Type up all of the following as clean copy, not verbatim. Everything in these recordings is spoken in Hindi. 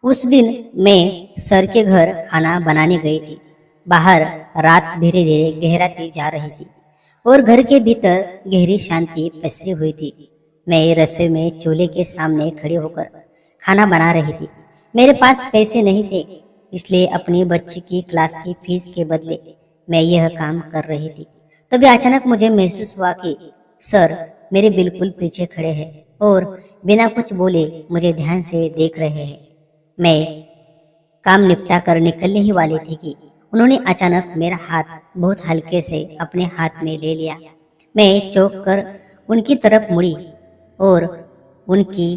उस दिन मैं सर के घर खाना बनाने गई थी। बाहर रात धीरे धीरे गहराती जा रही थी और घर के भीतर गहरी शांति पसरी हुई थी। मैं रसोई में चूल्हे के सामने खड़ी होकर खाना बना रही थी। मेरे पास पैसे नहीं थे, इसलिए अपनी बच्ची की क्लास की फीस के बदले मैं यह काम कर रही थी। तभी अचानक मुझे महसूस हुआ कि सर मेरे बिल्कुल पीछे खड़े हैं और बिना कुछ बोले मुझे ध्यान से देख रहे हैं। मैं काम निपटा कर निकलने ही वाली थी कि उन्होंने अचानक मेरा हाथ बहुत हल्के से अपने हाथ में ले लिया। मैं चौंक कर उनकी तरफ मुड़ी और उनकी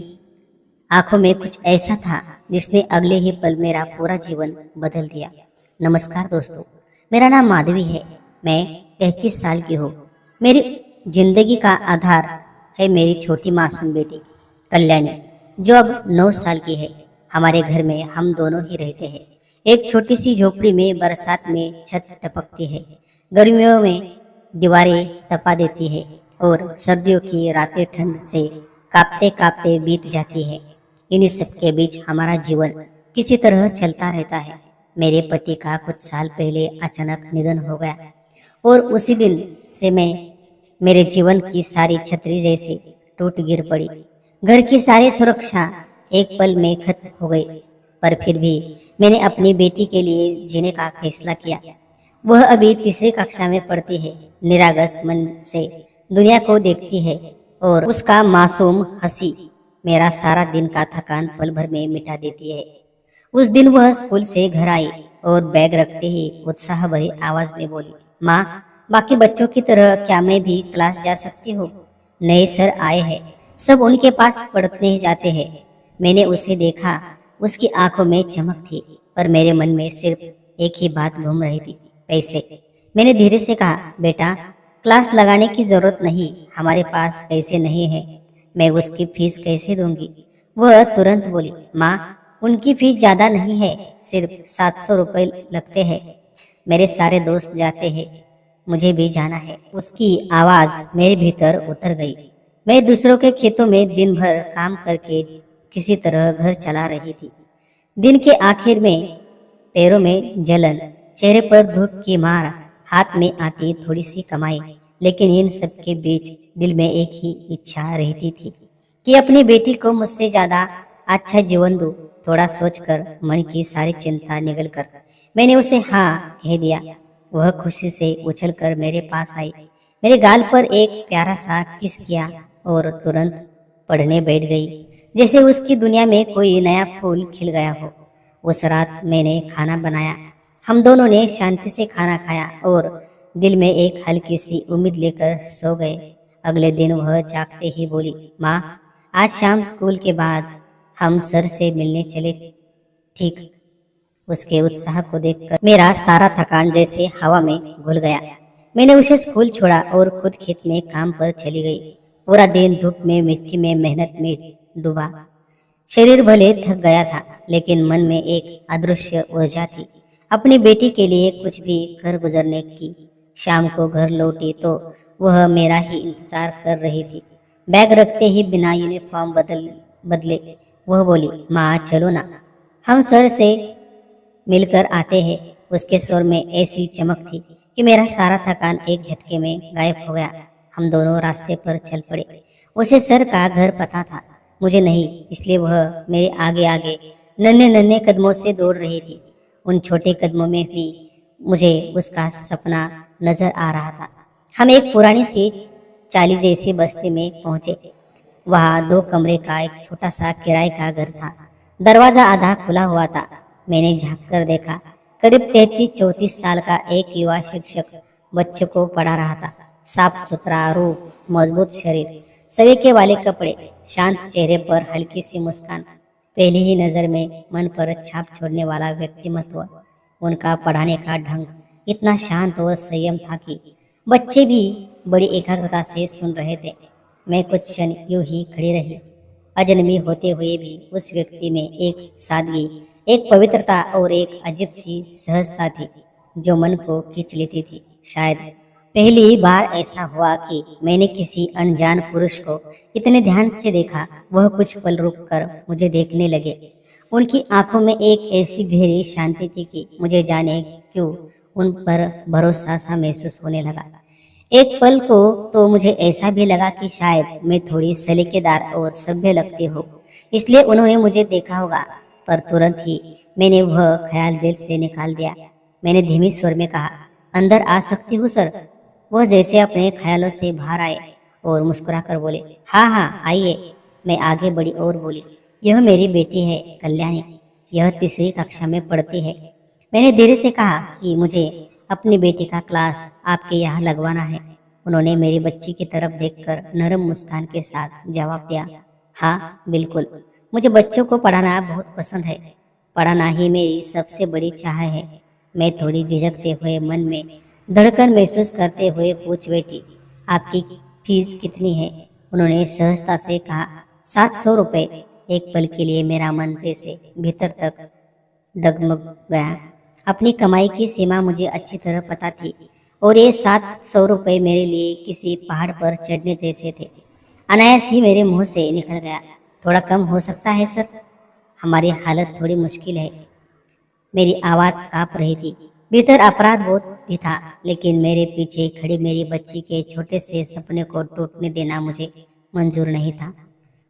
आंखों में कुछ ऐसा था जिसने अगले ही पल मेरा पूरा जीवन बदल दिया। नमस्कार दोस्तों, मेरा नाम माधवी है। मैं 33 साल की हूँ। मेरी जिंदगी का आधार है मेरी छोटी मासूम बेटी कल्याणी, जो अब 9 साल की है। हमारे घर में हम दोनों ही रहते हैं। एक छोटी सी झोपड़ी में बरसात में छत टपकती है, गर्मियों में दीवारें तपा देती है और सर्दियों की रातें ठंड से कांपते कांपते बीत जाती है। इन्हीं सबके बीच हमारा जीवन किसी तरह चलता रहता है। मेरे पति का कुछ साल पहले अचानक निधन हो गया और उसी दिन से मैं मेरे जीवन की सारी छतरी जैसे टूट गिर पड़ी। घर की सारी सुरक्षा एक पल में खत्म हो गई, पर फिर भी मैंने अपनी बेटी के लिए जीने का फैसला किया। वह अभी तीसरी कक्षा में पढ़ती है, निरागस मन से दुनिया को देखती है और उसका मासूम हंसी मेरा सारा दिन का थकान पल भर में मिटा देती है। उस दिन वह स्कूल से घर आई और बैग रखते ही उत्साह भरी आवाज में बोली, माँ, बाकी बच्चों की तरह क्या मैं भी क्लास जा सकती हूँ? नए सर आए हैं, सब उनके पास पढ़ने जाते हैं। मैंने उसे देखा, उसकी आंखों में चमक थी, पर मेरे मन में सिर्फ एक ही बात घूम रही थी, पैसे। मैंने धीरे से कहा, बेटा, क्लास लगाने की जरूरत नहीं, हमारे पास पैसे नहीं है, मैं उसकी फीस कैसे दूंगी? वह तुरंत बोली, माँ, उनकी फीस ज्यादा नहीं है, सिर्फ 700 रुपये लगते हैं। मेरे सारे दोस्त जाते हैं, मुझे भी जाना है। उसकी आवाज मेरे भीतर उतर गई। मैं दूसरों के खेतों में दिन भर काम करके किसी तरह घर चला रही थी। दिन के आखिर में पैरों में जलन, चेहरे पर धूप की मार, हाथ में आती थोड़ी सी कमाई, लेकिन इन सब के बीच दिल में एक ही इच्छा रहती थी कि अपनी बेटी को मुझसे ज्यादा अच्छा जीवन दूं। थोड़ा सोचकर मन की सारी चिंता निगल कर मैंने उसे हाँ कह दिया। वह खुशी से उछलकर मेरे पास आई, मेरे गाल पर एक प्यारा सा किस किया और तुरंत पढ़ने बैठ गई, जैसे उसकी दुनिया में कोई नया फूल खिल गया हो। उस रात मैंने खाना बनाया, हम दोनों ने शांति से खाना खाया और दिल में एक हल्की सी उम्मीद लेकर सो गए। अगले दिन वह जागते ही बोली, माँ, आज शाम स्कूल के बाद हम सर से मिलने चले, ठीक? उसके उत्साह को देखकर मेरा सारा थकान जैसे हवा में घुल गया। मैंने उसे स्कूल छोड़ा और खुद खेत में काम पर चली गई। पूरा दिन धूप में मिट्टी में मेहनत में डूबा। शरीर भले थक गया था, लेकिन मन में एक अदृश्य ऊर्जा थी, अपनी बेटी के लिए कुछ भी कर गुजरने की। शाम को घर लौटी तो वह मेरा ही इंतजार कर रही थी। बैग रखते ही बिना यूनिफॉर्म बदले वह बोली, माँ, चलो ना, हम सर से मिलकर आते हैं। उसके स्वर में ऐसी चमक थी कि मेरा सारा थकान एक झटके में गायब हो गया। हम दोनों रास्ते पर चल पड़े। उसे सर का घर पता था, मुझे नहीं, इसलिए वह मेरे आगे आगे नन्हे नन्हे कदमों से दौड़ रही थी। उन छोटे कदमों में भी मुझे उसका सपना नजर आ रहा था। हम एक पुरानी सी चाली जैसी बस्ती में पहुंचे। वहाँ 2 कमरे का एक छोटा सा किराए का घर था। दरवाजा आधा खुला हुआ था। मैंने झांक कर देखा, करीब 33-34 साल का एक युवा शिक्षक बच्चों को पढ़ा रहा था। साफ सुथरा रूप, मजबूत शरीर, सलीके वाले कपड़े, शांत चेहरे पर हल्की सी मुस्कान। पहली ही नजर में मन पर छाप छोड़ने वाला व्यक्तिमत्व। उनका पढ़ाने का ढंग इतना शांत और संयम था कि बच्चे भी बड़ी एकाग्रता से सुन रहे थे। मैं कुछ क्षण यूं ही खड़ी रही, अजनबी होते हुए भी उस व्यक्ति में एक सादगी, एक पवित्रता और एक अजीब सी सहजता थी जो मन को खींच लेती थी। शायद पहली बार ऐसा हुआ कि मैंने किसी अनजान पुरुष को इतने ध्यान से देखा। वह कुछ पल रुक कर मुझे देखने लगे उनकी आंखों में एक ऐसी गहरी शांति थी कि मुझे जाने क्यों उन पर भरोसा सा महसूस होने लगा। एक पल को तो मुझे ऐसा भी लगा कि शायद मैं थोड़ी सलीकेदार और सभ्य लगती हूँ, इसलिए उन्होंने मुझे देखा होगा। पर तुरंत ही मैंने वह ख्याल दिल से निकाल दिया। मैंने धीमी स्वर में कहा, अंदर आ सकती हूँ सर। वह जैसे अपने ख्यालों से बाहर आए और मुस्कुराकर बोले, हाँ हाँ आइए। मैं आगे बढ़ी और बोली, यह मेरी बेटी है कल्याणी, यह तीसरी कक्षा में पढ़ती है। मैंने धीरे से कहा कि मुझे अपनी बेटी का क्लास आपके यहाँ लगवाना है। उन्होंने मेरी बच्ची की तरफ देखकर नरम मुस्कान के साथ जवाब दिया, हाँ बिल्कुल, मुझे बच्चों को पढ़ाना बहुत पसंद है। पढ़ाना ही मेरी सबसे बड़ी चाह है। मैं थोड़ी झिझकते हुए मन में धड़कन महसूस करते हुए पूछ बैठी, आपकी फीस कितनी है? उन्होंने सहजता से कहा, 700 रुपये। एक पल के लिए मेरा मन जैसे भीतर तक डगमग गया। अपनी कमाई की सीमा मुझे अच्छी तरह पता थी और ये 700 रुपये मेरे लिए किसी पहाड़ पर चढ़ने जैसे थे। अनायास ही मेरे मुंह से निकल गया, थोड़ा कम हो सकता है सर, हमारी हालत थोड़ी मुश्किल है। मेरी आवाज कांप रही थी। भीतर अपराध बोध भी था, लेकिन मेरे पीछे खड़ी मेरी बच्ची के छोटे से सपने को टूटने देना मुझे मंजूर नहीं था।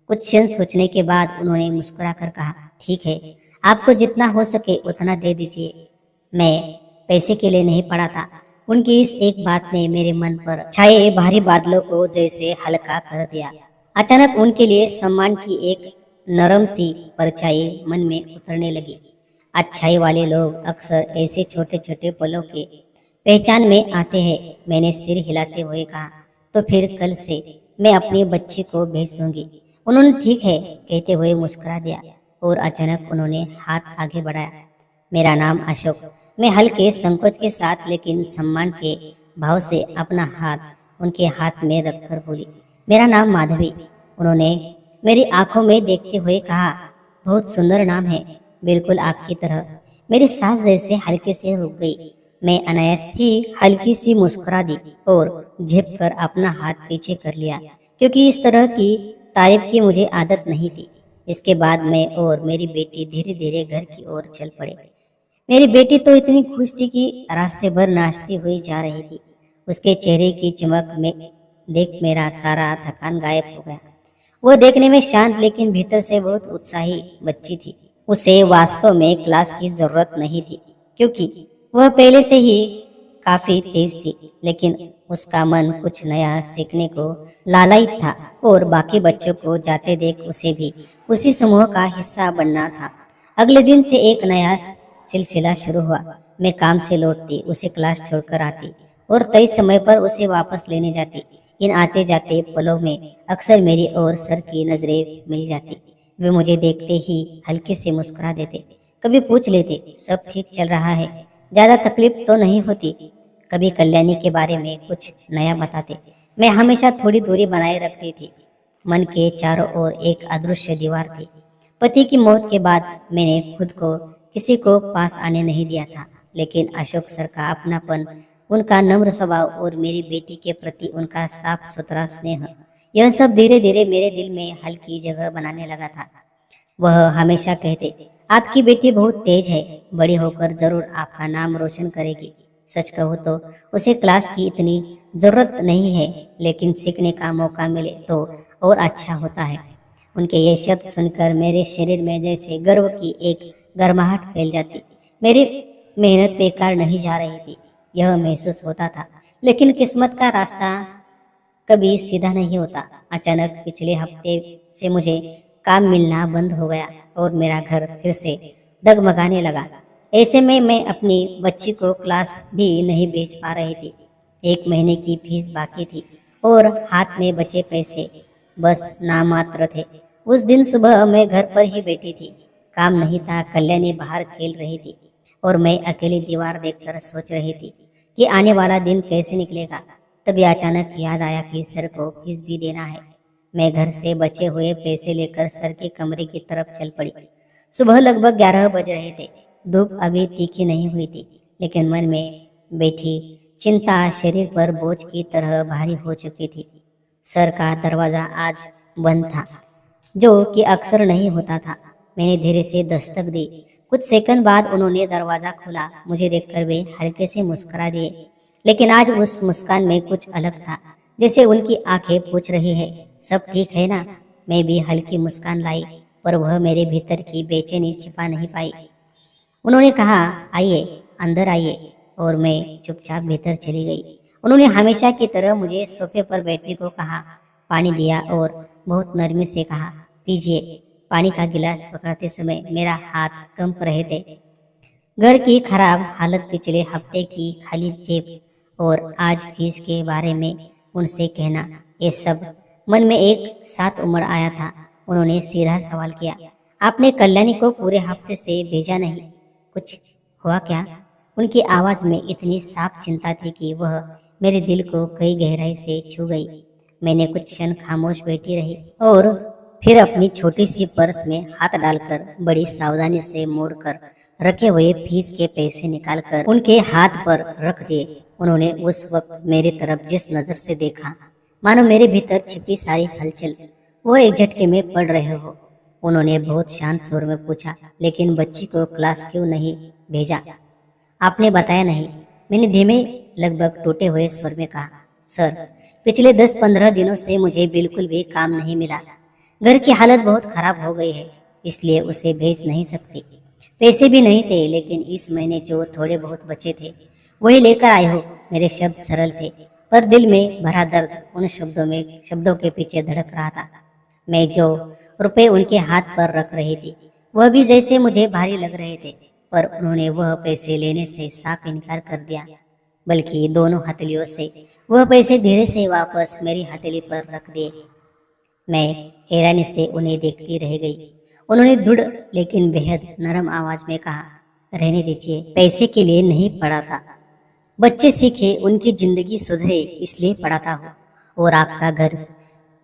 कुछ क्षण सोचने के बाद उन्होंने मुस्कुराकर कहा, ठीक है, आपको जितना हो सके उतना दे दीजिए। मैं पैसे के लिए नहीं पढ़ा था। उनकी इस एक बात ने मेरे मन पर छाए भारी बादलों को जैसे हल्का कर दिया। अचानक उनके लिए सम्मान की एक नरम सी परछाई मन में उतरने लगी। अच्छाई वाले लोग अक्सर ऐसे छोटे छोटे पलों के पहचान में आते हैं। मैंने सिर हिलाते हुए कहा, तो फिर कल से मैं अपनी बच्ची को भेज दूंगी। उन्होंने ठीक है कहते हुए मुस्कुरा दिया और अचानक उन्होंने हाथ आगे बढ़ाया। मेरा नाम अशोक। मैं हल्के संकोच के साथ लेकिन सम्मान के भाव से अपना हाथ उनके हाथ में रखकर बोली, मेरा नाम माधवी। उन्होंने मेरी आंखों में देखते हुए कहा, बहुत सुंदर नाम है, बिल्कुल आपकी तरह। मेरी सांस जैसे हल्के से रुक गई। मैं अनायास ही हल्की सी मुस्कुरा दी और झेप कर अपना हाथ पीछे कर लिया, क्योंकि इस तरह की तारीफ की मुझे आदत नहीं थी। इसके बाद मैं और मेरी बेटी धीरे धीरे घर की ओर चल पड़े। मेरी बेटी तो इतनी खुश थी कि रास्ते भर नाचती हुई जा रही थी। उसके चेहरे की चमक में देख मेरा सारा थकान गायब हो गया। वो देखने में शांत लेकिन भीतर से बहुत उत्साही बच्ची थी। उसे वास्तव में क्लास की जरूरत नहीं थी, क्योंकि वह पहले से ही काफी तेज थी, लेकिन उसका मन कुछ नया सीखने को लालायित था और बाकी बच्चों को जाते देख उसे भी उसी समूह का हिस्सा बनना था। अगले दिन से एक नया सिलसिला शुरू हुआ। मैं काम से लौटती, उसे क्लास छोड़कर आती और तय समय पर उसे वापस लेने जाती। इन आते जाते पलों में अक्सर मेरी और सर की नजरें मिल जाती। वे मुझे देखते ही हल्के से मुस्कुरा देते, कभी पूछ लेते, सब ठीक चल रहा है, ज्यादा तकलीफ तो नहीं होती। कभी कल्याणी के बारे में कुछ नया बताते। मैं हमेशा थोड़ी दूरी बनाए रखती थी। मन के चारों ओर एक अदृश्य दीवार थी। पति की मौत के बाद मैंने खुद को किसी को पास आने नहीं दिया था, लेकिन अशोक सर का अपनापन, उनका नम्र स्वभाव और मेरी बेटी के प्रति उनका साफ सुथरा स्नेह, यह सब धीरे धीरे मेरे दिल में हल्की जगह बनाने लगा था। वह हमेशा कहते, आपकी बेटी बहुत तेज है, बड़ी होकर जरूर आपका नाम रोशन करेगी। सच कहूँ तो उसे क्लास की इतनी जरूरत नहीं है, लेकिन सीखने का मौका मिले तो और अच्छा होता है। उनके ये शब्द सुनकर मेरे शरीर में जैसे गर्व की एक गर्माहट फैल जाती। मेरी मेहनत बेकार नहीं जा रही थी, यह महसूस होता था। लेकिन किस्मत का रास्ता कभी सीधा नहीं होता। अचानक पिछले हफ्ते से मुझे काम मिलना बंद हो गया और मेरा घर फिर से डगमगाने लगा। ऐसे में मैं अपनी बच्ची को क्लास भी नहीं भेज पा रही थी। 1 महीने की फीस बाकी थी और हाथ में बचे पैसे बस नामात्र थे। उस दिन सुबह मैं घर पर ही बैठी थी, काम नहीं था। कल्याणी बाहर खेल रही थी और मैं अकेली दीवार देखकर सोच रही थी कि आने वाला दिन कैसे निकलेगा। तभी अचानक याद आया कि सर को फीस भी देना है। मैं घर से बचे हुए पैसे लेकर सर के कमरे की तरफ चल पड़ी। सुबह लगभग 11 बज रहे थे। धूप अभी तीखी नहीं हुई थी, लेकिन मन में बैठी चिंता शरीर पर बोझ की तरह भारी हो चुकी थी। सर का दरवाजा आज बंद था, जो कि अक्सर नहीं होता था। मैंने धीरे से दस्तक दी। कुछ सेकंड बाद उन्होंने दरवाजा खोला। मुझे देखकर वे हल्के से मुस्कुरा दिए, लेकिन आज उस मुस्कान में कुछ अलग था, जैसे उनकी आंखें पूछ रही है, सब ठीक है ना। मैं भी हल्की मुस्कान लाई, पर वह मेरे भीतर की बेचैनी छिपा नहीं पाई। उन्होंने कहा, आइए, अंदर आइए, और मैं चुपचाप भीतर चली गई। उन्होंने हमेशा की तरह मुझे सोफे पर बैठने को कहा, पानी दिया और बहुत नरमी से कहा, पीजिए। पानी का गिलास पकड़ते समय मेरा हाथ कंप रहे थे। घर की खराब हालत, पिछले हफ्ते की खाली जेब और आज फीस के बारे में उनसे कहना, ये सब मन में एक साथ उमड़ आया था। उन्होंने सीधा सवाल किया, आपने कल्याणी को पूरे हफ्ते से भेजा नहीं, कुछ हुआ क्या? उनकी आवाज में इतनी साफ चिंता थी कि वह मेरे दिल को कई गहराई से छू गई। मैंने कुछ क्षण खामोश बैठी रही और फिर अपनी छोटी सी पर्स में हाथ डालकर बड़ी सावधानी से मोड़कर रखे हुए फीस के पैसे निकालकर उनके हाथ पर रख दिए। उन्होंने उस वक्त मेरी तरफ जिस नजर से देखा, मानो मेरे भीतर छिपी सारी हलचल वो एक झटके में पड़ रहे हो। उन्होंने बहुत शांत स्वर में पूछा, लेकिन बच्ची को क्लास क्यों नहीं भेजा? आपने बताया नहीं। मैंने धीमे, लगभग टूटे हुए स्वर में कहा, सर, पिछले 10-15 दिनों से मुझे बिल्कुल भी काम नहीं मिला। घर की हालत बहुत खराब हो गई है, इसलिए उसे भेज नहीं सकती। पैसे भी नहीं थे, लेकिन इस महीने जो थोड़े बहुत बचे थे वही लेकर आए हो। मेरे शब्द सरल थे, पर दिल में भरा दर्द उन शब्दों के पीछे धड़क रहा था। मैं जो रुपए उनके हाथ पर रख रही थी वह भी जैसे मुझे भारी लग रहे थे, पर उन्होंने वह पैसे लेने से साफ इनकार कर दिया। बल्कि दोनों हथेलियों से वह पैसे धीरे से वापस मेरी हथेली पर रख दिए। मैं हैरानी से उन्हें देखती रह गई। उन्होंने दृढ़ लेकिन बेहद नरम आवाज में कहा, रहने दीजिए, पैसे के लिए नहीं पढ़ा था, बच्चे सीखे, उनकी जिंदगी सुधरे इसलिए पढ़ाता हूँ। और आपका घर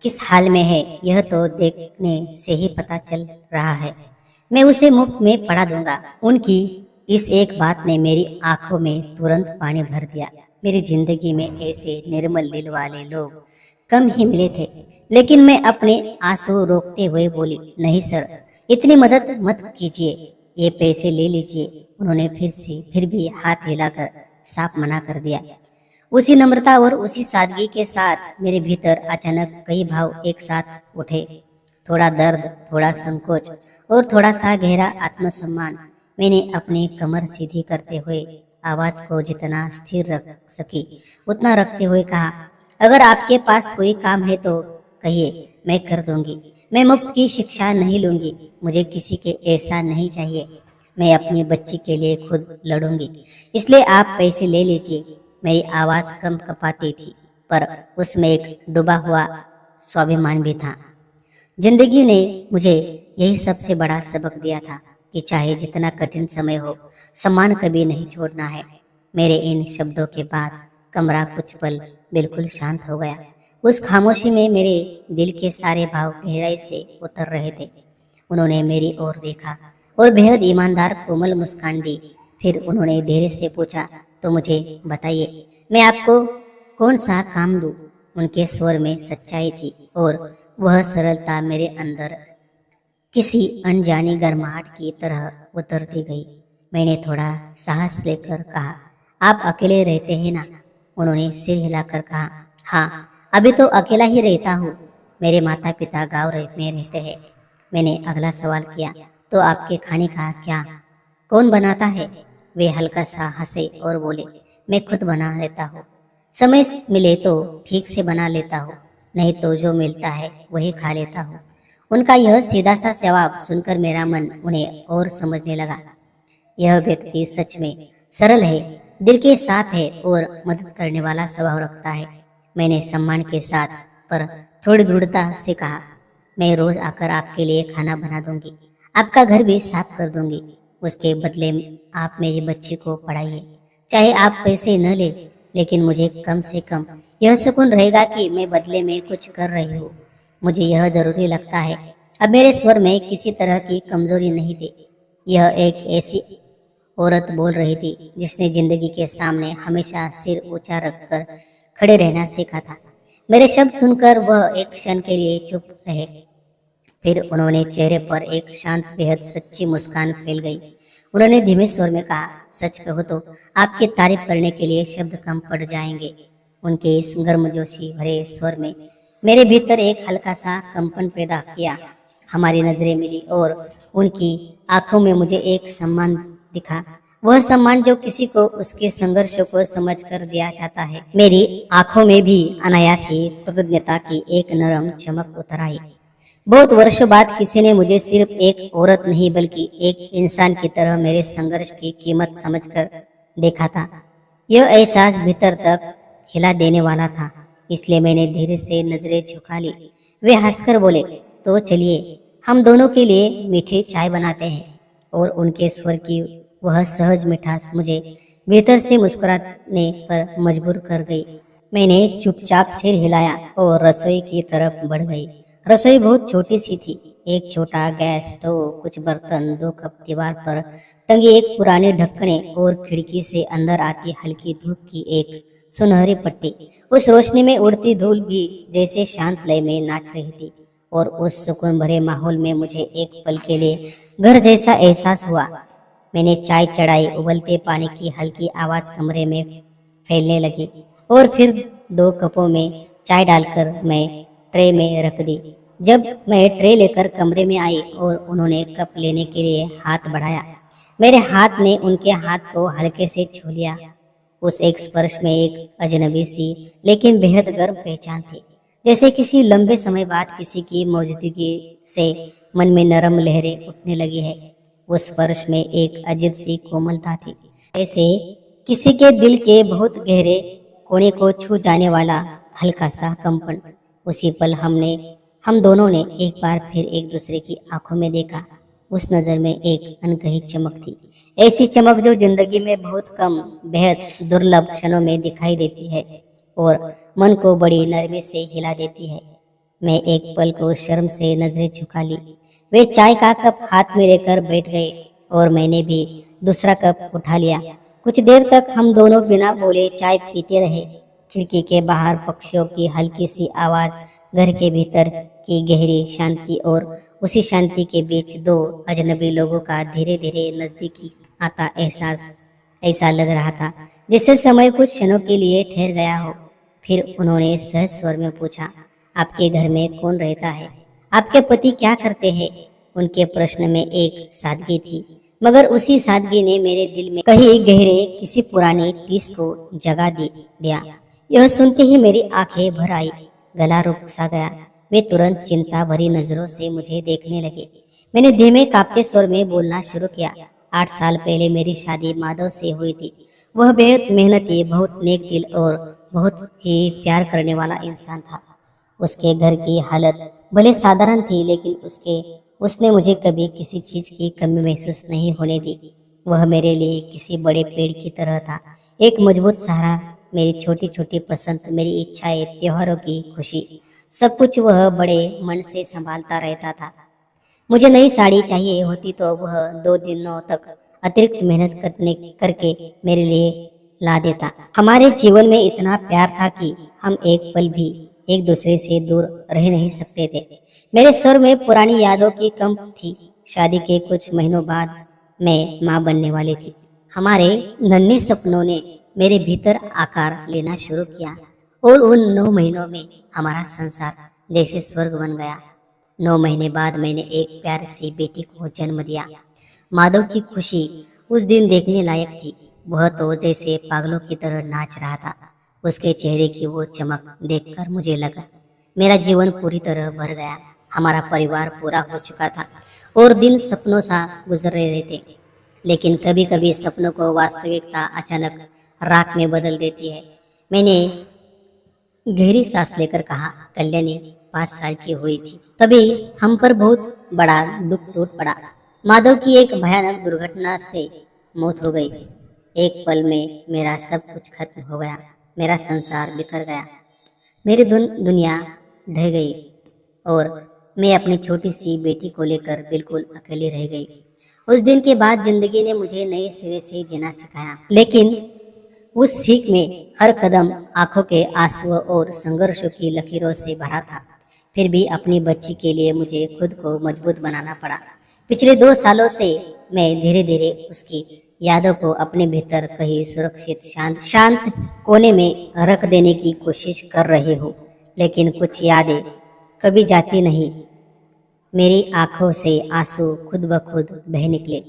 किस हाल में है यह तो देखने से ही पता चल रहा है। मैं उसे मुफ्त में पढ़ा दूंगा। उनकी इस एक बात ने मेरी आंखों में तुरंत पानी भर दिया। मेरी जिंदगी में ऐसे निर्मल दिल वाले लोग कम ही मिले थे, लेकिन मैं अपने आंसू रोकते हुए बोली, नहीं सर, इतनी मदद मत कीजिए, ये पैसे ले लीजिए। उन्होंने फिर भी हाथ हिलाकर साफ मना कर दिया। उसी नम्रता और उसी सादगी के साथ मेरे भीतर अचानक कई भाव एक साथ उठे, थोड़ा दर्द, थोड़ा संकोच और थोड़ा सा गहरा आत्मसम्मान। मैंने अपनी कमर सीधी करते हुए आवाज को जितना स्थिर रख सकी उतना रखते हुए कहा, अगर आपके पास कोई काम है तो कहिए, मैं कर दूंगी। मैं मुफ्त की शिक्षा नहीं लूंगी, मुझे किसी के ऐसा नहीं चाहिए। मैं अपनी बच्ची के लिए खुद लड़ूंगी, इसलिए आप पैसे ले लीजिए। मेरी आवाज कम कपाती थी, पर उसमें एक डूबा हुआ स्वाभिमान भी था। जिंदगी ने मुझे यही सबसे बड़ा सबक दिया था कि चाहे जितना कठिन समय हो, सम्मान कभी नहीं छोड़ना है। मेरे इन शब्दों के बाद कमरा कुछ पल बिल्कुल शांत हो गया। उस खामोशी में मेरे दिल के सारे भाव गहराई से उतर रहे थे। उन्होंने मेरी ओर देखा और बेहद ईमानदार कोमल मुस्कान दी। फिर उन्होंने धीरे से पूछा, तो मुझे बताइए, मैं आपको कौन सा काम दूं? उनके स्वर में सच्चाई थी और वह सरलता मेरे अंदर किसी अनजानी गर्माहट की तरह उतरती गई। मैंने थोड़ा साहस लेकर कहा, आप अकेले रहते हैं ना? उन्होंने सिर हिलाकर कहा, हाँ, अभी तो अकेला ही रहता हूँ। मेरे माता पिता गाँव में रहते हैं। मैंने अगला सवाल किया, तो आपके खाने का क्या कौन बनाता है? वे हल्का सा हंसे और बोले, मैं खुद बना लेता हूँ। समय मिले तो ठीक से बना लेता हूँ, नहीं तो जो मिलता है वही खा लेता हूँ। उनका यह सीधा सा जवाब सुनकर मेरा मन उन्हें और समझने लगा। यह व्यक्ति सच में सरल है, दिल के साफ है और मदद करने वाला स्वभाव रखता है। मैंने सम्मान के साथ पर थोड़ी दृढ़ता से कहा, मैं रोज आकर आपके लिए खाना बना दूंगी, आपका घर भी साफ कर दूंगी। उसके बदले आप मेरी बच्ची को पढ़ाइए, चाहे आप पैसे न ले, लेकिन मुझे कम से कम यह सुकून रहेगा कि मैं बदले में कुछ कर रही हूँ। मुझे यह जरूरी लगता है। अब मेरे स्वर में किसी तरह की कमजोरी नहीं थी। यह एक ऐसी औरत बोल रही थी जिसने जिंदगी के सामने हमेशा सिर ऊंचा रखकर खड़े रहना सीखा था। मेरे शब्द सुनकर वह एक क्षण के लिए चुप रहे, फिर उन्होंने चेहरे पर एक शांत बेहद सच्ची मुस्कान फैल गई। उन्होंने धीमे स्वर में कहा, सच कहो तो आपकी तारीफ करने के लिए शब्द कम पड़ जाएंगे। उनके इस गर्मजोशी भरे स्वर में मेरे भीतर एक हल्का सा कंपन पैदा किया। हमारी नजरें मिली और उनकी आंखों में मुझे एक सम्मान दिखा, वह सम्मान जो किसी को उसके संघर्षों को समझकर दिया जाता है। मेरी आंखों में भी अनायास ही कृतज्ञता की एक नरम चमक उतर आई। बहुत वर्षों बाद किसी ने मुझे सिर्फ एक औरत नहीं बल्कि एक इंसान की तरह मेरे संघर्ष की कीमत समझकर देखा था। यह एहसास भीतर तक हिला देने वाला था, इसलिए मैंने धीरे से नजरें झुका ली। वे हंसकर बोले, तो चलिए हम दोनों के लिए मीठी चाय बनाते हैं। और उनके स्वर की वह सहज मिठास मुझे भीतर से मुस्कुराने पर मजबूर कर गई। मैंने चुपचाप सिर हिलाया और रसोई की तरफ बढ़ गई। रसोई बहुत छोटी सी थी। एक छोटा गैस स्टोव, कुछ बर्तन, 2 कप, दीवार पर टंगी एक पुरानी ढक्कने और खिड़की से अंदर आती हल्की धूप की एक सुनहरी पट्टी। उस रोशनी में उड़ती धूल भी जैसे शांत लय में नाच रही थी। और उस सुकून भरे माहौल में मुझे एक पल के लिए घर जैसा एहसास हुआ। मैंने चाय चढ़ाई, उबलते पानी की हल्की आवाज कमरे में फैलने लगी और फिर 2 कपों में चाय डालकर मैं ट्रे में रख दी। जब मैं ट्रे लेकर कमरे में आई और उन्होंने कप लेने के लिए हाथ बढ़ाया, मेरे हाथ ने उनके हाथ को हल्के से छू लिया। उस एक स्पर्श में एक अजनबी सी लेकिन बेहद गर्म पहचान थी, जैसे किसी लंबे समय बाद किसी की मौजूदगी से मन में नरम लहरें उठने लगी है। उस स्पर्श में एक अजीब सी कोमलता थी, ऐसे किसी के दिल के बहुत गहरे कोने को छू जाने वाला हल्का सा कंपन। उसी पल हम दोनों ने एक बार फिर एक दूसरे की आंखों में देखा। उस नजर में एक अनकही चमक थी, ऐसी चमक जो जिंदगी में बहुत कम, बेहद दुर्लभ क्षणों में दिखाई देती है और मन को बड़ी नरमी से हिला देती है। मैं एक पल को शर्म से नजरें झुका ली। वे चाय का कप हाथ में लेकर बैठ गए और मैंने भी दूसरा कप उठा लिया। कुछ देर तक हम दोनों बिना बोले चाय पीते रहे। खिड़की के बाहर पक्षियों की हल्की सी आवाज, घर के भीतर की गहरी शांति और उसी शांति के बीच 2 अजनबी लोगों का धीरे धीरे नजदीकी आता एहसास ऐसा लग रहा था जैसे समय कुछ क्षणों के लिए ठहर गया हो। फिर उन्होंने सहज स्वर में पूछा, आपके घर में कौन रहता है? आपके पति क्या करते हैं? उनके प्रश्न में एक सादगी थी, मगर उसी सादगी ने मेरे दिल में कहीं गहरे किसी पुरानी टीस को जगा दिया। यह सुनते ही मेरी आंखें भर आई, गला रुक सा गया। वे तुरंत चिंता भरी नजरों से मुझे देखने लगे। मैंने धीमे कांपते स्वर में बोलना शुरू किया। 8 साल पहले मेरी शादी माधव से हुई थी। वह बेहद मेहनती, बहुत नेक दिल और बहुत ही प्यार करने वाला इंसान था। उसके घर की हालत भले साधारण थी, लेकिन उसने मुझे कभी किसी चीज की कमी महसूस नहीं होने दी। वह मेरे लिए किसी बड़े पेड़ की तरह था, एक मजबूत सहारा। मेरी छोटी छोटी पसंद, मेरी इच्छाएं, त्योहारों की खुशी, सब कुछ वह बड़े मन से संभालता रहता था। मुझे नई साड़ी चाहिए होती तो वह 2 दिनों तक अतिरिक्त मेहनत करके मेरे लिए ला देता। हमारे जीवन में इतना प्यार था कि हम एक पल भी एक दूसरे से दूर रह नहीं सकते थे। मेरे सर में पुरानी यादों की कंप थी। शादी के कुछ महीनों बाद मैं माँ बनने वाली थी। हमारे नन्हे सपनों ने मेरे भीतर आकार लेना शुरू किया और उन 9 महीनों में हमारा संसार जैसे स्वर्ग बन गया। 9 महीने बाद मैंने एक प्यारी सी बेटी को जन्म दिया। माधव की खुशी उस दिन देखने लायक थी। वह तो जैसे पागलों की तरह नाच रहा था। उसके चेहरे की वो चमक देखकर मुझे लगा मेरा जीवन पूरी तरह भर गया। हमारा परिवार पूरा हो चुका था और दिन सपनों सा गुजर रहे थे। लेकिन कभी कभी सपनों को वास्तविकता अचानक रात में बदल देती है। मैंने गहरी सांस लेकर कहा, कल्याणी 5 साल की हुई थी, तभी हम पर बहुत बड़ा दुख टूट पड़ा। माधव की एक भयानक दुर्घटना से मौत हो गई। एक पल में मेरा सब कुछ खत्म हो गया। मेरा संसार बिखर गया, मेरी दुनिया ढह गई और मैं अपनी छोटी सी बेटी को लेकर बिल्कुल अकेली रह गई। उस दिन के बाद जिंदगी ने मुझे नए सिरे से जीना सिखाया, लेकिन उस सीख में हर कदम आंखों के आंसुओं और संघर्षों की लकीरों से भरा था। फिर भी अपनी बच्ची के लिए मुझे खुद को मजबूत बनाना पड़ा। पिछले 2 सालों से मैं धीरे धीरे उसकी यादों को अपने भीतर कहीं सुरक्षित शांत शांत कोने में रख देने की कोशिश कर रही हूँ, लेकिन कुछ यादें कभी जाती नहीं। मेरी आंखों से आंसू खुद ब खुद बह निकले,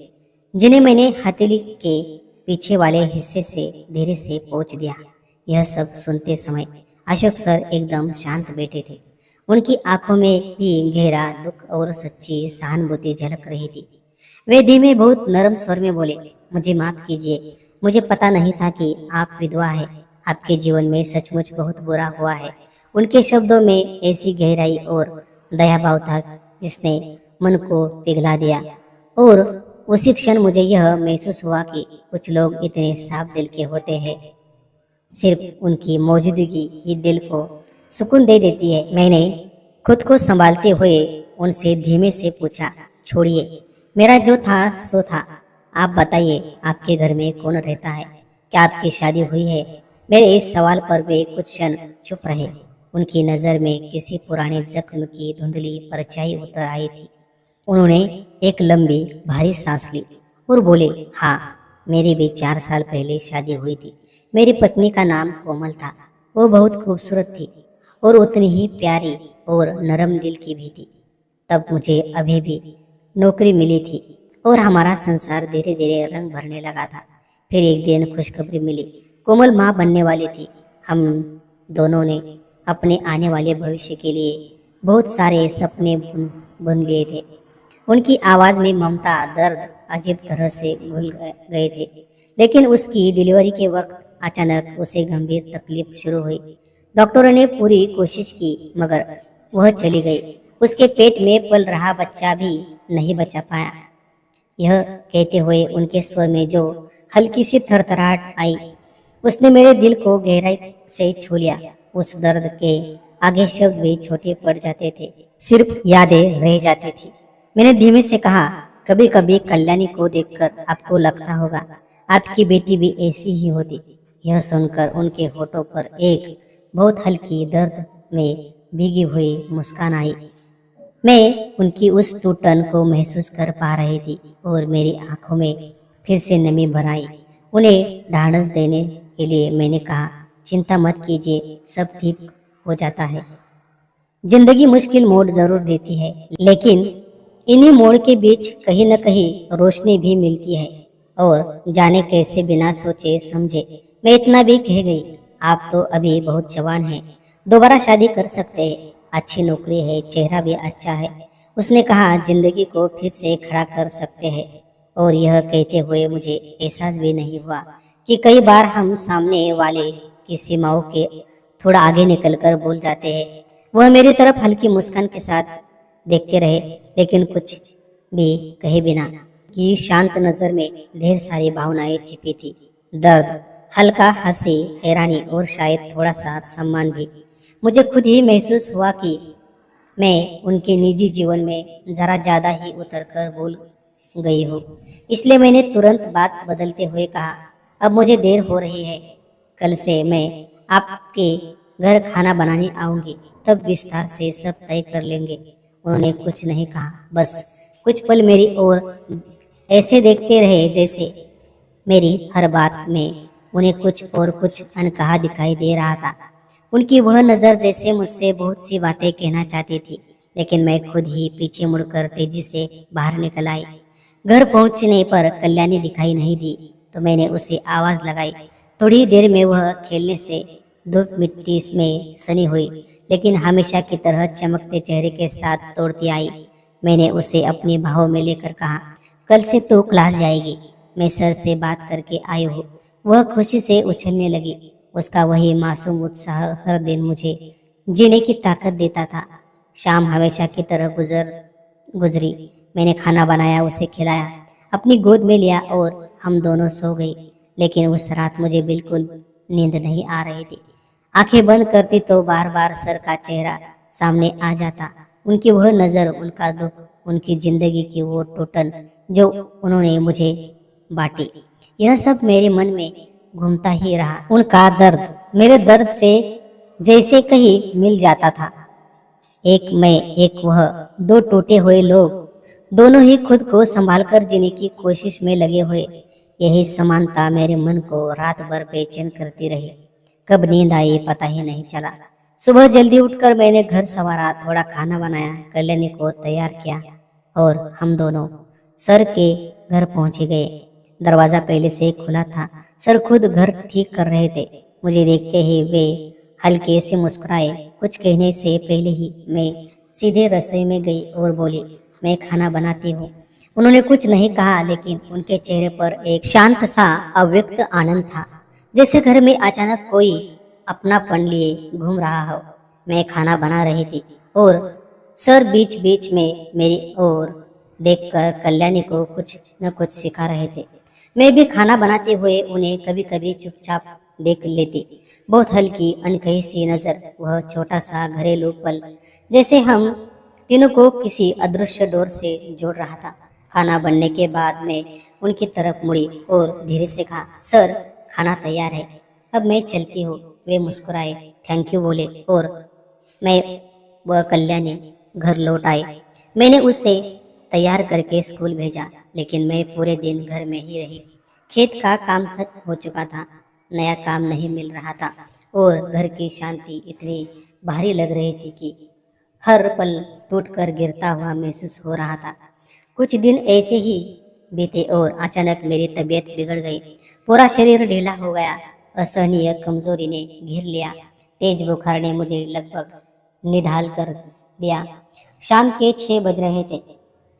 जिन्हें मैंने हथेली के पीछे वाले हिस्से से धीरे से पोंछ दिया। यह सब सुनते समय अशोक सर एकदम शांत बैठे थे। उनकी आंखों में भी गहरा दुख और सच्ची सहानुभूति झलक रही थी। वे धीमे बहुत नरम स्वर में बोले, मुझे माफ कीजिए, मुझे पता नहीं था कि आप विधवा है। आपके जीवन में सचमुच बहुत बुरा हुआ है। उनके शब्दों में ऐसी गहराई और दया भाव था जिसने मन को पिघला दिया। और उसी क्षण मुझे यह महसूस हुआ कि कुछ लोग इतने साफ दिल के होते हैं, सिर्फ उनकी मौजूदगी ही दिल को सुकून दे देती है। मैंने खुद को संभालते हुए उनसे धीमे से पूछा, छोड़िए, मेरा जो था सो था। आप बताइए, आपके घर में कौन रहता है? क्या आपकी शादी हुई है? मेरे इस सवाल पर वे कुछ क्षण चुप रहे। उनकी नज़र में किसी पुराने जख्म की धुंधली परछाई उतर आई थी। उन्होंने एक लंबी भारी सांस ली और बोले, हाँ, मेरी भी 4 साल पहले शादी हुई थी। मेरी पत्नी का नाम कोमल था। वो बहुत खूबसूरत थी और उतनी ही प्यारी और नरम दिल की भी थी। तब मुझे अभी भी नौकरी मिली थी और हमारा संसार धीरे धीरे रंग भरने लगा था। फिर एक दिन खुशखबरी मिली, कोमल माँ बनने वाली थी। हम दोनों ने अपने आने वाले भविष्य के लिए बहुत सारे सपने बुन लिए थे। उनकी आवाज़ में ममता, दर्द अजीब तरह से घुल गए थे। लेकिन उसकी डिलीवरी के वक्त अचानक उसे गंभीर तकलीफ शुरू हुई। डॉक्टरों ने पूरी कोशिश की, मगर वह चली गई। उसके पेट में पल रहा बच्चा भी नहीं बचा पाया। यह कहते हुए उनके स्वर में जो हल्की सी थरथराहट आई, उसने मेरे दिल को गहराई से छू लिया। उस दर्द के आगे शब्द भी छोटे पड़ जाते थे, सिर्फ यादें रह जाती थी। मैंने धीमे से कहा, कभी कभी कल्याणी को देखकर आपको लगता होगा आपकी बेटी भी ऐसी ही होती। यह सुनकर उनके होठों पर एक बहुत हल्की दर्द में भीगी हुई मुस्कान आई। मैं उनकी उस टूटन को महसूस कर पा रही थी और मेरी आंखों में फिर से नमी भर आई। उन्हें ढाढ़स देने के लिए मैंने कहा, चिंता मत कीजिए, सब ठीक हो जाता है। जिंदगी मुश्किल मोड़ जरूर देती है, लेकिन इन्हीं मोड़ के बीच कहीं न कहीं रोशनी भी मिलती है। और जाने कैसे बिना सोचे समझे मैं इतना भी कह गई, आप तो अभी बहुत जवान हैं, दोबारा शादी कर सकते हैं, अच्छी नौकरी है, चेहरा भी अच्छा है। उसने कहा, जिंदगी को फिर से खड़ा कर सकते हैं। और यह कहते हुए मुझे एहसास भी नहीं हुआ कि कई बार हम सामने वाले की सीमाओं के थोड़ा आगे निकलकर बोल जाते हैं। वह मेरी तरफ हल्की मुस्कान के साथ देखते रहे, लेकिन कुछ भी कहे बिना। की शांत नजर में ढेर सारी भावनाएं छिपी थी, दर्द, हल्का हंसी, हैरानी और शायद थोड़ा सा सम्मान भी। मुझे खुद ही महसूस हुआ कि मैं उनके निजी जीवन में जरा ज्यादा ही उतरकर बोल गई हूँ। इसलिए मैंने तुरंत बात बदलते हुए कहा, अब मुझे देर हो रही है, कल से मैं आपके घर खाना बनाने आऊंगी, तब विस्तार से सब तय कर लेंगे। उन्होंने कुछ नहीं कहा, बस कुछ पल मेरी ओर ऐसे देखते रहे जैसे मेरी हर बात में उन्हें कुछ और कुछ अनकहा दिखाई दे रहा था। उनकी वह नज़र जैसे मुझसे बहुत सी बातें कहना चाहती थी, लेकिन मैं खुद ही पीछे मुड़कर तेजी से बाहर निकल आई। घर पहुंचने पर कल्याणी दिखाई नहीं दी, तो मैंने उसे आवाज़ लगाई। थोड़ी देर में वह खेलने से धूप मिट्टी में सनी हुई, लेकिन हमेशा की तरह चमकते चेहरे के साथ दौड़ती आई। मैंने उसे अपनी बाहों में लेकर कहा, कल से तो क्लास जाएगी, मैं सर से बात करके आई हूँ। वह खुशी से उछलने लगी। उसका वही मासूम उत्साह हर दिन मुझे जीने की ताकत देता था। शाम हमेशा की तरह गुजरी। मैंने खाना बनाया, उसे खिलाया, अपनी गोद में लिया और हम दोनों सो गए। लेकिन उस रात मुझे बिल्कुल नींद नहीं आ रही थी। आंखें बंद करती तो बार बार सर का चेहरा सामने आ जाता, उनकी वह नज़र, उनका दुख, उनकी जिंदगी की वो टूटन जो उन्होंने मुझे बांटी। यह सब मेरे मन में घूमता ही रहा। उनका दर्द मेरे दर्द से जैसे कहीं मिल जाता था। एक मैं एक वह, दो टूटे हुए लोग, दोनों ही खुद को संभालकर जीने की कोशिश में लगे हुए। यही समानता मेरे मन को रात भर बेचैन करती रही। कब नींद आई पता ही नहीं चला। सुबह जल्दी उठकर मैंने घर संवारा, थोड़ा खाना बनाया, कल्याणी को तैयार किया और हम दोनों सर के घर पहुंचे गए। दरवाजा पहले से खुला था। सर खुद घर ठीक कर रहे थे। मुझे देखते ही वे हल्के से मुस्कुराए। कुछ कहने से पहले ही मैं सीधे रसोई में गई और बोली, मैं खाना बनाती हूँ। उन्होंने कुछ नहीं कहा, लेकिन उनके चेहरे पर एक शांत सा अव्यक्त आनंद था, जैसे घर में अचानक कोई अपनापन लिए घूम रहा हो। मैं खाना बना रही थी और सर बीच बीच में मेरी ओर देखकर कल्याणी को कुछ न कुछ सिखा रहे थे। मैं भी खाना बनाते हुए उन्हें कभी कभी चुपचाप देख लेती। बहुत हल्की अनकही सी नजर, वह छोटा सा घरेलू पल, जैसे हम तीनों को किसी अदृश्य डोर से जोड़ रहा था। खाना बनने के बाद मैं उनकी तरफ मुड़ी और धीरे से कहा, सर खाना तैयार है, अब मैं चलती हूँ। वे मुस्कुराए, थैंक यू बोले और मैं वह कल्याणी घर लौट आई। मैंने उसे तैयार करके स्कूल भेजा, लेकिन मैं पूरे दिन घर में ही रही। खेत का काम खत्म हो चुका था, नया काम नहीं मिल रहा था और घर की शांति इतनी भारी लग रही थी कि हर पल टूटकर गिरता हुआ महसूस हो रहा था। कुछ दिन ऐसे ही बीते और अचानक मेरी तबीयत बिगड़ गई। पूरा शरीर ढीला हो गया। असहनीय कमजोरी ने घेर लिया। तेज बुखार ने मुझे लगभग निढाल कर दिया। शाम के 6 बज रहे थे।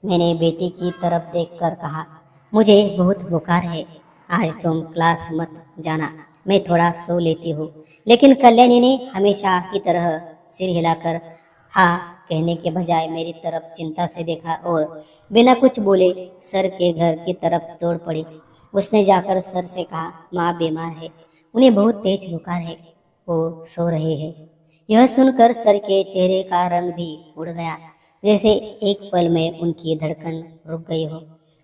मैंने बेटी की तरफ देखकर कहा, मुझे बहुत बुखार है, आज तुम क्लास मत जाना, मैं थोड़ा सो लेती हूँ। लेकिन कल्याणी ने हमेशा की तरह सिर हिलाकर हाँ कहने के बजाय मेरी तरफ चिंता से देखा और बिना कुछ बोले सर के घर की तरफ दौड़ पड़ी। उसने जाकर सर से कहा, माँ बीमार है, उन्हें बहुत तेज बुखार है, वो सो रहे हैं। यह सुनकर सर के चेहरे का रंग भी उड़ गया, जैसे एक पल में उनकी धड़कन रुक गई हो।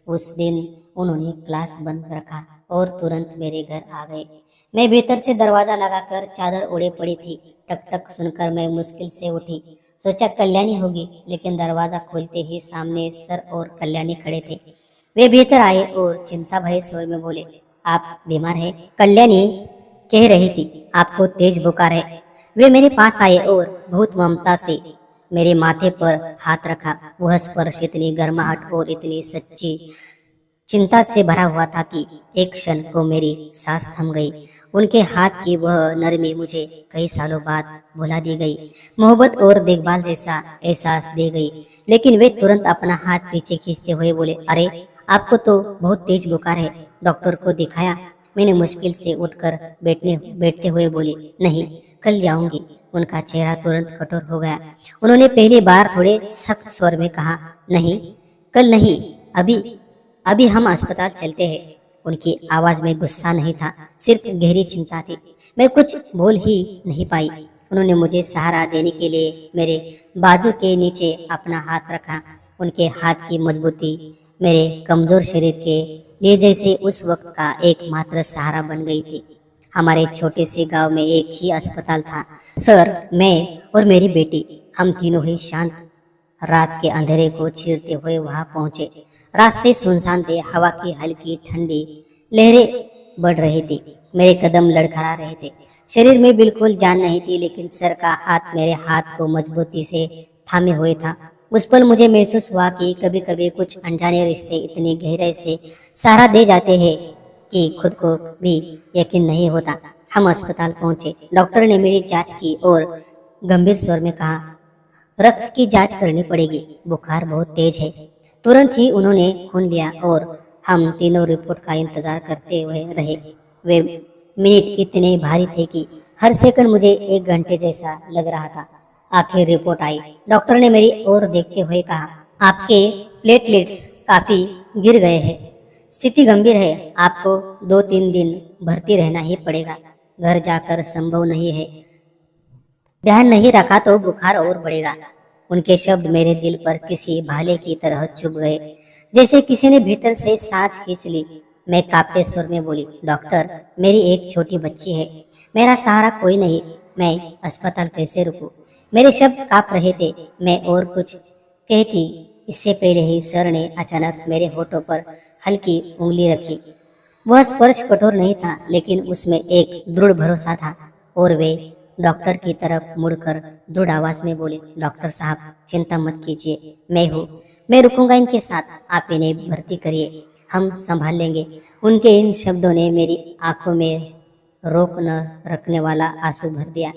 उस दिन उन्होंने क्लास बंद रखा और तुरंत मेरे घर आ गए। मैं भीतर से दरवाजा लगाकर चादर ओढ़े पड़ी थी। टक टक सुनकर मैं मुश्किल से उठी। सोचा कल्याणी होगी, लेकिन दरवाजा खोलते ही सामने सर और कल्याणी खड़े थे। वे भीतर आए और चिंता भरे स्वर में बोले, आप बीमार हैं? कल्याणी कह रही थी, आपको तेज बुखार है। वे मेरे पास आए और बहुत ममता से मेरे माथे पर हाथ रखा। वह स्पर्श इतनी गर्माहट और इतनी सच्ची चिंता से भरा हुआ था कि एक क्षण को मेरी सांस थम गई। उनके हाथ की वह नरमी मुझे कई सालों बाद भुला दी गई। मोहब्बत और देखभाल जैसा एहसास दे गई। लेकिन वे तुरंत अपना हाथ पीछे खींचते हुए बोले, अरे आपको तो बहुत तेज बुखार है, डॉक्टर को दिखाया? मैंने मुश्किल से उठकर बैठते हुए बोली, नहीं, कल जाऊंगी। उनका चेहरा तुरंत कठोर हो गया। उन्होंने पहली बार थोड़े सख्त स्वर में कहा, नहीं, कल नहीं, अभी अभी हम अस्पताल चलते हैं। उनकी आवाज में गुस्सा नहीं था, सिर्फ गहरी चिंता थी। मैं कुछ बोल ही नहीं पाई। उन्होंने मुझे सहारा देने के लिए मेरे बाजू के नीचे अपना हाथ रखा। उनके हाथ की मजबूती मेरे कमजोर शरीर के लिए जैसे उस वक्त का एकमात्र सहारा बन गई थी। हमारे छोटे से गांव में एक ही अस्पताल था। सर, मैं और मेरी बेटी, हम तीनों ही शांत रात के अंधेरे को चीरते हुए वहां पहुंचे। रास्ते सुनसान थे, हवा की हल्की ठंडी लहरें बढ़ रही थी, मेरे कदम लड़खड़ा रहे थे। शरीर में बिल्कुल जान नहीं थी, लेकिन सर का हाथ मेरे हाथ को मजबूती से थामे हुए था। उस पल मुझे महसूस हुआ कि कभी कभी कुछ अनजाने रिश्ते इतनी गहराई से सहारा दे जाते हैं कि खुद को भी यकीन नहीं होता। हम अस्पताल पहुंचे। डॉक्टर ने मेरी जांच की और गंभीर स्वर में कहा, रक्त की जांच करनी पड़ेगी, बुखार बहुत तेज है। तुरंत ही उन्होंने खून लिया और हम तीनों रिपोर्ट का इंतजार करते हुए रहे। वे मिनट इतने भारी थे कि हर सेकंड मुझे 1 घंटे जैसा लग रहा था। आखिर रिपोर्ट आई। डॉक्टर ने मेरी ओर देखते हुए कहा, आपके प्लेटलेट्स काफी गिर गए हैं, स्थिति गंभीर है, आपको 2-3 दिन भर्ती रहना ही पड़ेगा। घर जाकर संभव नहीं है, ध्यान नहीं रखा तो बुखार और बढ़ेगा। उनके शब्द मेरे दिल पर किसी भाले की तरह चुभ गए, जैसे किसी ने भीतर से सांस खींच ली। मैं कांपते स्वर में बोली, डॉक्टर, मेरी एक छोटी बच्ची है, मेरा सहारा कोई नहीं, मैं अस्पताल कैसे रुकूं? मेरे शब्द कांप रहे थे। मैं और कुछ कहती इससे पहले ही सर ने अचानक मेरे होठों पर हल्की उंगली रखी। वह स्पर्श कठोर नहीं था, लेकिन उसमें एक दृढ़ भरोसा था। और वे डॉक्टर की तरफ मुड़कर दृढ़ आवाज में बोले, डॉक्टर साहब चिंता मत कीजिए, मैं हूँ, मैं रुकूंगा इनके साथ, आप इन्हें भर्ती करिए, हम संभाल लेंगे। उनके इन शब्दों ने मेरी आंखों में रोक न रखने वाला आंसू भर दिया।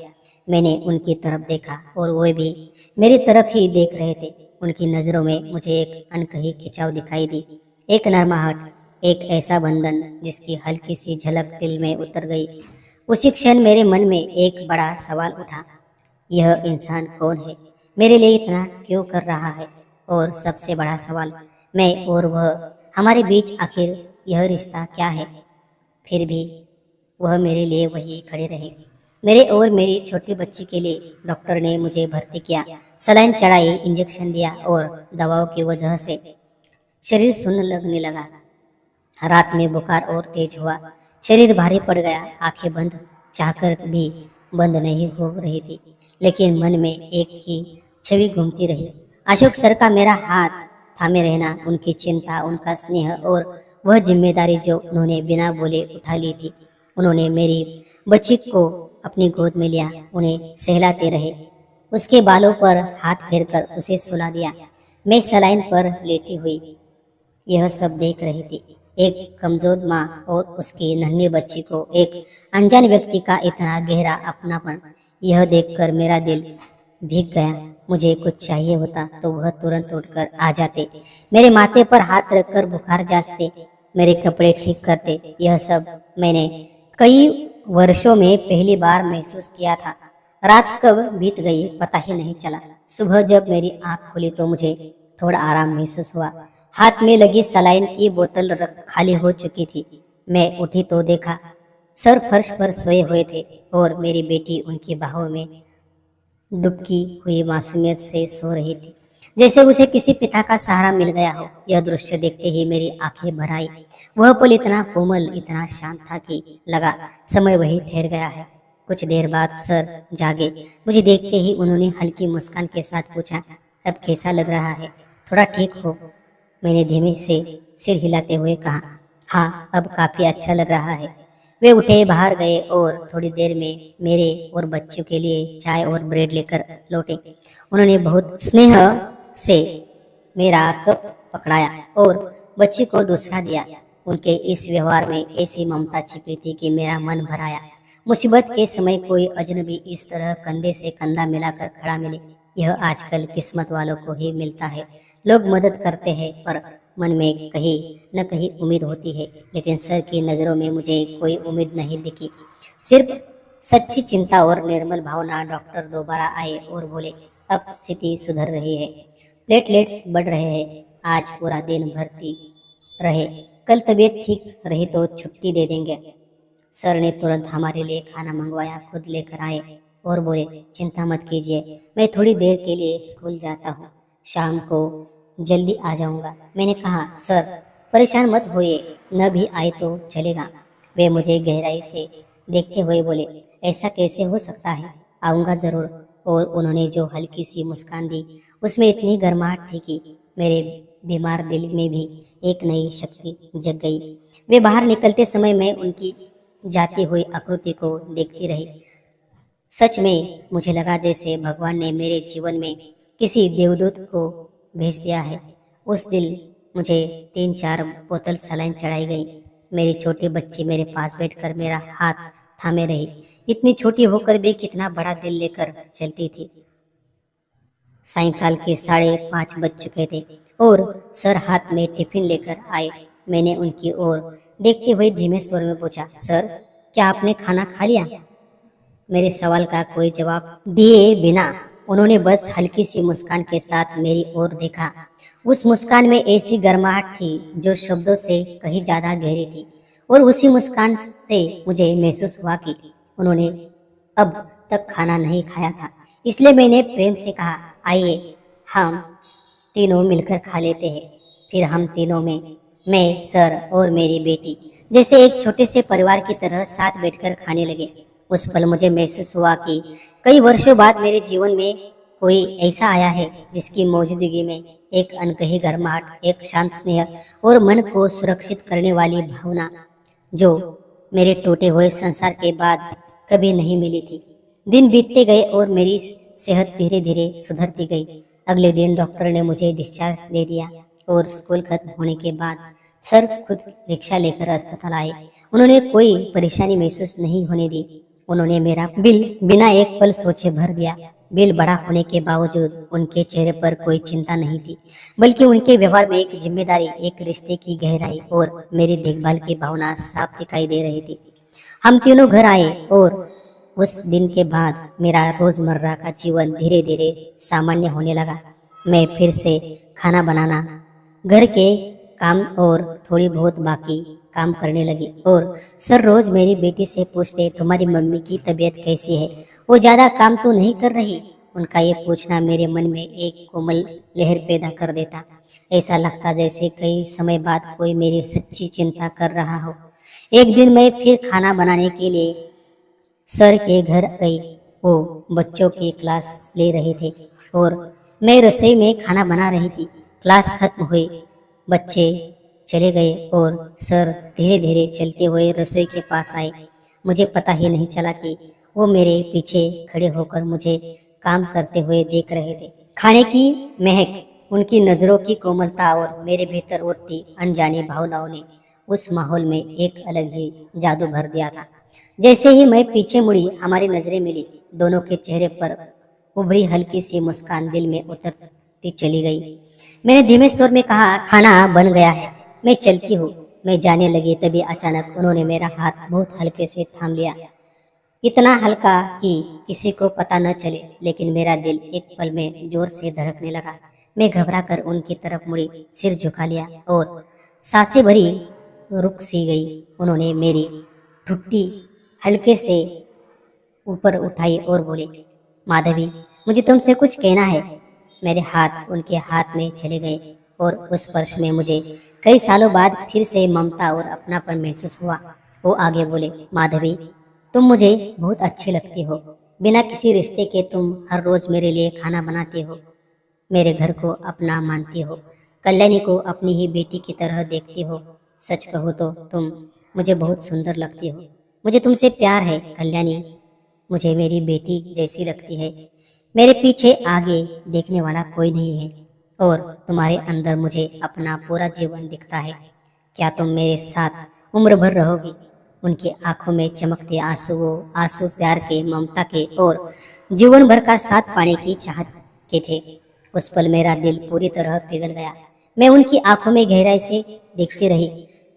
मैंने उनकी तरफ देखा और वे भी मेरी तरफ ही देख रहे थे। उनकी नजरों में मुझे एक अनकही खिंचाव दिखाई दी, एक नरमाहट, एक ऐसा बंधन जिसकी हल्की सी झलक दिल में उतर गई। उसी क्षण मेरे मन में एक बड़ा सवाल उठा, यह इंसान कौन है, मेरे लिए इतना क्यों कर रहा है? और सबसे बड़ा सवाल, मैं और वह, हमारे बीच आखिर यह रिश्ता क्या है? फिर भी वह मेरे लिए वही खड़े रहे। मेरे और मेरी छोटी बच्ची के लिए डॉक्टर ने मुझे भर्ती किया, सलाइन चढ़ाई, इंजेक्शन दिया और दवाओं की वजह से शरीर सुन्न लगने लगा। रात में बुखार और तेज हुआ, शरीर भारी पड़ गया, आंखें बंद चाहकर भी बंद नहीं हो रही थी, लेकिन मन में एक ही छवि घूमती रही, अशोक सर का मेरा हाथ थामे रहना, उनकी चिंता, उनका स्नेह और वह जिम्मेदारी जो उन्होंने बिना बोले उठा ली थी। उन्होंने मेरी बच्ची को अपनी गोद में लिया, उन्हें सहलाते रहे, उसके बालों पर हाथ फेरकर उसे सुला दिया। मैं सलाइन पर लेटी हुई यह सब देख रही थी, एक कमजोर माँ और उसकी नन्ही बच्ची को एक अनजान व्यक्ति का इतना गहरा अपनापन। यह देखकर मेरा दिल भीग गया। मुझे कुछ चाहिए होता तो वह तुरंत उठकर आ जाते, मेरे माथे पर हाथ रखकर बुखार जांचते, मेरे कपड़े ठीक करते। यह सब मैंने कई वर्षों में पहली बार महसूस किया था। रात कब बीत गई पता ही नहीं चला। सुबह जब मेरी आंख खुली तो मुझे थोड़ा आराम महसूस हुआ। हाथ में लगी सलाइन की बोतल खाली हो चुकी थी। मैं उठी तो देखा सर फर्श पर सोए हुए थे और मेरी बेटी उनकी बाहों में डुबकी हुई मासूमियत से सो रही थी, जैसे उसे किसी पिता का सहारा मिल गया हो। यह दृश्य देखते ही मेरी आंखें भर आई। वह पल इतना कोमल, इतना शांत था कि लगा समय वही ठहर गया है। कुछ देर बाद सर जागे। मुझे देखते ही उन्होंने हल्की मुस्कान के साथ पूछा, अब कैसा लग रहा है, थोड़ा ठीक हो? मैंने धीमे से सिर हिलाते हुए कहा, हाँ अब काफी अच्छा लग रहा है। वे उठे, बाहर गए और थोड़ी देर में मेरे और बच्चों के लिए चाय और ब्रेड लेकर लौटे। उन्होंने बहुत स्नेह से मेरा कप पकड़ाया और बच्ची को दूसरा दिया। उनके इस व्यवहार में ऐसी ममता छिपी थी कि मेरा मन भर आया। मुसीबत के समय कोई अजनबी इस तरह कंधे से कंधा मिलाकर खड़ा मिले, यह आजकल किस्मत वालों को ही मिलता है। लोग मदद करते हैं पर मन में कहीं न कहीं उम्मीद होती है, लेकिन सर की नज़रों में मुझे कोई उम्मीद नहीं दिखी, सिर्फ सच्ची चिंता और निर्मल भावना। डॉक्टर दोबारा आए और बोले, अब स्थिति सुधर रही है, प्लेटलेट्स बढ़ रहे हैं, आज पूरा दिन भर्ती रहे, कल तबीयत ठीक रही तो छुट्टी दे देंगे। सर ने तुरंत हमारे लिए खाना मंगवाया, खुद लेकर आए और बोले, चिंता मत कीजिए, मैं थोड़ी देर के लिए स्कूल जाता हूँ, शाम को जल्दी आ जाऊंगा। मैंने कहा, सर परेशान मत होइए, न भी आए तो चलेगा। वे मुझे गहराई से देखते हुए बोले, ऐसा कैसे हो सकता है, आऊँगा ज़रूर। और उन्होंने जो हल्की सी मुस्कान दी उसमें इतनी गर्माहट थी कि मेरे बीमार दिल में भी एक नई शक्ति जग गई। वे बाहर निकलते समय मैं उनकी जाती हुई आकृति को देखती रही। सच में मुझे लगा जैसे भगवान ने मेरे जीवन में किसी देवदूत को भेज दिया है। उस दिन मुझे 3-4 बोतल सलाइन चढ़ाई गई। मेरी छोटी बच्ची मेरे पास बैठकर मेरा हाथ थामे रही, इतनी छोटी होकर भी कितना बड़ा दिल लेकर चलती थी। सायंकाल के 5:30 बज चुके थे और सर हाथ में टिफिन लेकर आए। मैंने उनकी ओर देखते हुए धीमे स्वर में पूछा, सर क्या आपने खाना खा लिया? मेरे सवाल का कोई जवाब दिए बिना उन्होंने बस हल्की सी मुस्कान के साथ मेरी ओर देखा। उस मुस्कान में ऐसी गर्माहट थी जो शब्दों से कहीं ज्यादा गहरी थी, और उसी मुस्कान से मुझे महसूस हुआ कि उन्होंने अब तक खाना नहीं खाया था। इसलिए मैंने प्रेम से कहा, आइए हम तीनों मिलकर खा लेते हैं। फिर हम तीनों में, मैं, सर और मेरी बेटी, जैसे एक छोटे से परिवार की तरह साथ बैठकर खाने लगे। उस पल मुझे महसूस हुआ कि कई वर्षों बाद मेरे जीवन में कोई ऐसा आया है जिसकी मौजूदगी में एक अनकही गर्माहट, एक शांत स्नेह और मन को सुरक्षित करने वाली भावना जो मेरे टूटे हुए संसार के बाद कभी नहीं मिली थी। दिन बीतते गए और मेरी सेहत धीरे धीरे सुधरती गई। अगले दिन डॉक्टर ने मुझे डिस्चार्ज दे दिया और स्कूल खत्म होने के बाद सर खुद रिक्शा लेकर अस्पताल आए। उन्होंने कोई परेशानी महसूस नहीं होने दी। उन्होंने मेरा बिल बिना एक पल सोचे भर दिया। बिल बड़ा होने के बावजूद उनके चेहरे पर कोई चिंता नहीं थी, बल्कि उनके व्यवहार में एक जिम्मेदारी, एक रिश्ते की गहराई और मेरी देखभाल की भावना साफ दिखाई दे रही थी। हम तीनों घर आए और उस दिन के बाद मेरा रोजमर्रा का जीवन धीरे धीरे सामान्य होने लगा। मैं फिर से खाना बनाना, घर के काम और थोड़ी बहुत बाकी काम करने लगी और सर रोज मेरी बेटी से पूछते, तुम्हारी मम्मी की तबीयत कैसी है, वो ज्यादा काम तो नहीं कर रही। उनका ये पूछना मेरे मन में एक कोमल लहर पैदा कर देता। ऐसा लगता जैसे कई समय बाद कोई मेरी सच्ची चिंता कर रहा हो। एक दिन मैं फिर खाना बनाने के लिए सर के घर गई। वो बच्चों की क्लास ले रहे थे और मैं रसोई में खाना बना रही थी। क्लास खत्म हुई, बच्चे चले गए और सर धीरे धीरे चलते हुए रसोई के पास आए। मुझे पता ही नहीं चला कि वो मेरे पीछे खड़े होकर मुझे काम करते हुए देख रहे थे। खाने की महक, उनकी नजरों की कोमलता और मेरे भीतर उठती अनजानी भावनाओं ने उस माहौल में एक अलग ही जादू भर दिया था। जैसे ही मैं पीछे मुड़ी, हमारी नजरें मिली। दोनों के चेहरे पर उभरी हल्की सी मुस्कान दिल में उतरती चली गई। मैंने धीमे स्वर में कहा, खाना बन गया है, मैं चलती हूँ। मैं जाने लगी तभी अचानक उन्होंने मेरा हाथ बहुत हल्के से थाम लिया। इतना हल्का कि किसी को पता न चले, लेकिन मेरा दिल एक पल में जोर से धड़कने लगा। मैं घबरा कर उनकी तरफ मुड़ी, सिर झुका लिया और सांसें भरी रुक सी गई। उन्होंने मेरी ठुड्डी हल्के से ऊपर उठाई और बोले, माधवी, मुझे तुमसे कुछ कहना है। मेरे हाथ उनके हाथ में चले गए और उस स्पर्श में मुझे कई सालों बाद फिर से ममता और अपनापन महसूस हुआ। वो आगे बोले, माधवी, तुम मुझे बहुत अच्छी लगती हो। बिना किसी रिश्ते के तुम हर रोज मेरे लिए खाना बनाती हो, मेरे घर को अपना मानती हो, कल्याणी को अपनी ही बेटी की तरह देखती हो। सच कहो तो तुम मुझे बहुत सुंदर लगती हो। मुझे तुमसे प्यार है कल्याणी, मुझे मेरी बेटी जैसी लगती है। मेरे पीछे आगे देखने वाला कोई नहीं है और तुम्हारे अंदर मुझे अपना पूरा जीवन दिखता है। क्या तुम मेरे साथ उम्र भर रहोगी? उनकी आंखों में चमकते आंसू प्यार के, ममता के और जीवन भर का साथ पाने की चाहत के थे। उस पल मेरा दिल पूरी तरह पिघल गया। मैं उनकी आंखों में गहराई से देखती रही,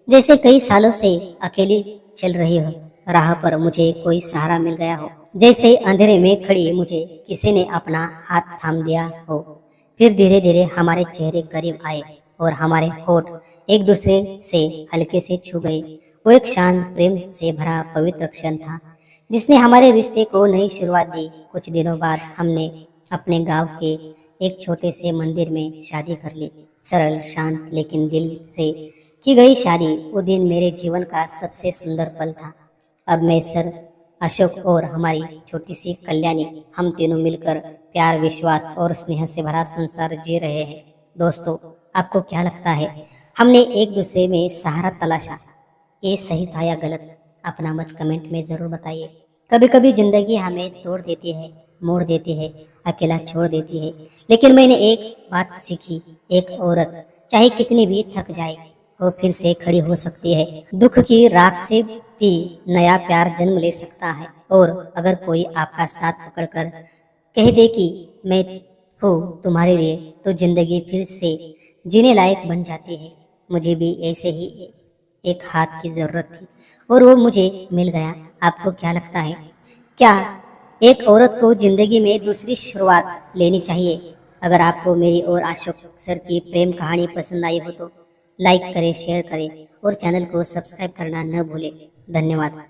जैसे कई सालों से अकेली चल रही हो, राह पर मुझे कोई सहारा मिल गया हो। जैसे अंधेरे में खड़ी मुझे किसी ने अपना हाथ थाम दिया हो। फिर धीरे धीरे हमारे चेहरे करीब आए और हमारे होठ एक दूसरे से हल्के से छू गए। वो एक शांत, प्रेम से भरा पवित्र क्षण था जिसने हमारे रिश्ते को नई शुरुआत दी। कुछ दिनों बाद हमने अपने गांव के एक छोटे से मंदिर में शादी कर ली। सरल, शांत, लेकिन दिल से की गई शादी वो दिन मेरे जीवन का सबसे सुंदर पल था। अब मैं सर अशोक और हमारी छोटी सी कल्याणी, हम तीनों मिलकर प्यार, विश्वास और स्नेह से भरा संसार जी रहे हैं। दोस्तों, आपको क्या लगता है, हमने एक दूसरे में सहारा तलाशा, ये सही था या गलत? अपना मत कमेंट में जरूर बताइए। कभी कभी जिंदगी हमें तोड़ देती है, मोड़ देती है, अकेला छोड़ देती है, लेकिन मैंने एक बात सीखी, एक औरत चाहे कितनी भी थक जाए वो फिर से खड़ी हो सकती है। दुख की राख से भी नया प्यार जन्म ले सकता है। और अगर कोई आपका साथ पकड़कर कह दे कि मैं हूँ तुम्हारे लिए, तो जिंदगी फिर से जीने लायक बन जाती है। मुझे भी ऐसे ही एक हाथ की जरूरत थी और वो मुझे मिल गया। आपको क्या लगता है, क्या एक औरत को जिंदगी में दूसरी शुरुआत लेनी चाहिए? अगर आपको मेरी और अशोक सर की प्रेम कहानी पसंद आई हो तो लाइक करें, शेयर करें और चैनल को सब्सक्राइब करना न भूलें। धन्यवाद।